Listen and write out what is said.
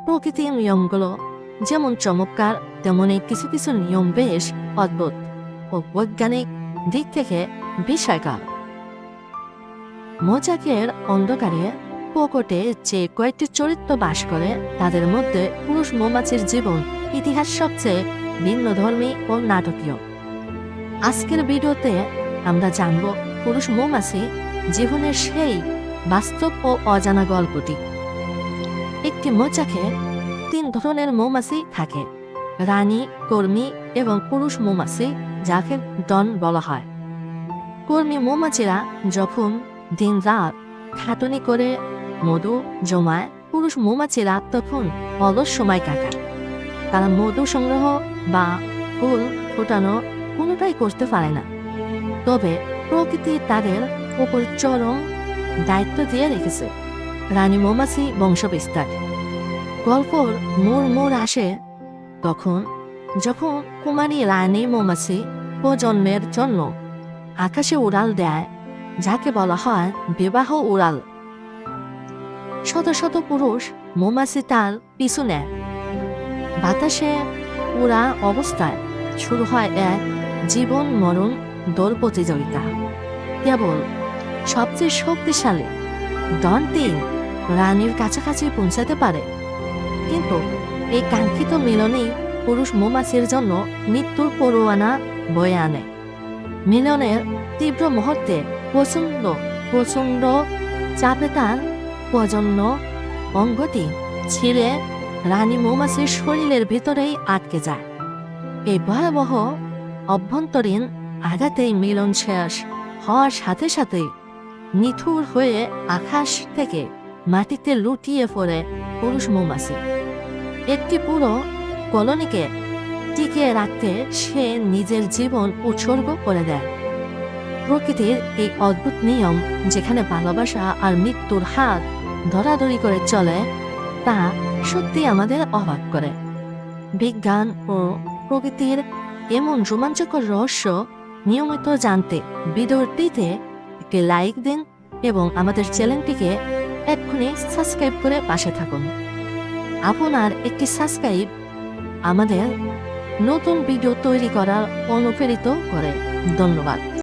প্রকৃতির নিয়মগুলো যেমন চমৎকার, তেমনি কিছু কিছু নিয়ম বেশ অদ্ভুত ও বৈজ্ঞানিক দিক থেকে বিস্ময়কর। মোজাইকের অন্ধকারে প্রকটে যে কয়েকটি চরিত্র বাস করে, তাদের মধ্যে পুরুষ মৌমাছির জীবন ইতিহাস সবচেয়ে ভিন্নধর্মী ও নাটকীয়। আজকের ভিডিওতে আমরা জানব পুরুষ মৌমাছি জীবনের সেই বাস্তব ও অজানা গল্পটি। একটি মৌচাকে 3 ধরনের মৌমাছি থাকে: রানী, কর্মী এবং পুরুষ মৌমাছি, যাকে ডন বলা হয়। কর্মী মৌমাছিরা যখন দিন রাত খাটুনি করে মধু জমায়, পুরুষ মৌমাছিরা তখন অলস সময় কাটায়। তারা মধু সংগ্রহ বা ফুল ফোটানো কোনোটাই করতে পারে না, তবে প্রকৃতি তাদের উপর চরম দায়িত্ব দিয়ে রেখেছে। রানী মৌমাছি বংশবিস্তার। গল্পর মোড় আসে তখন যখন কুমারী রানী মৌমাছি প্রজন্মের জন্য আকাশে উড়াল দেয়, যাকে বলা হয় বিবাহ উড়াল। শত শত পুরুষ মৌমাছি তার পিছু নেয়। বাতাসে উড়া অবস্থায় শুরু হয় এক জীবন মরণ দৌড় প্রতিযোগিতা। কেবল সবচেয়ে শক্তিশালী ডনটি রানীর কাছাকাছি পৌঁছাতে পারে, কিন্তু এই কাঙ্ক্ষিত মিলনই পুরুষ মৌমাছির জন্য মৃত্যুর পরোয়ানা বয়ে আনে। মিলনের তীব্র মুহূর্তে প্রচণ্ড চাপে তার প্রজনন অঙ্গটি ছিঁড়ে রানী মৌমাছির শরীরের ভিতরেই আটকে যায়। এই ভয়াবহ অভ্যন্তরীণ আঘাতেই মিলন শেষ হওয়ার সাথে সাথে নিথুর হয়ে আকাশ থেকে মাটিতে লুটিয়ে পড়ে পুরুষ মৌমাছি। একটি পুরো কলোনিকে টিকিয়ে রাখতে সে নিজের জীবন উৎসর্গ করে দেয়। প্রকৃতির এই অদ্ভুত নিয়ম, যেখানে ভালোবাসা আর মৃত্যুর হাত ধরাধরি করে চলে, তা সত্যি আমাদের অবাক করে। বিজ্ঞান ও প্রকৃতির এমন রোমাঞ্চকর রহস্য নিয়মিত জানতে ভিডিওটিতে একটি লাইক দিন এবং আমাদের চ্যানেলটিকে এক্ষুনি সাবস্ক্রাইব করে পাশে থাকুন। আপনার একটি সাবস্ক্রাইব আমাদের নতুন ভিডিও তৈরি করার অনুপ্রেরিত করে। ধন্যবাদ।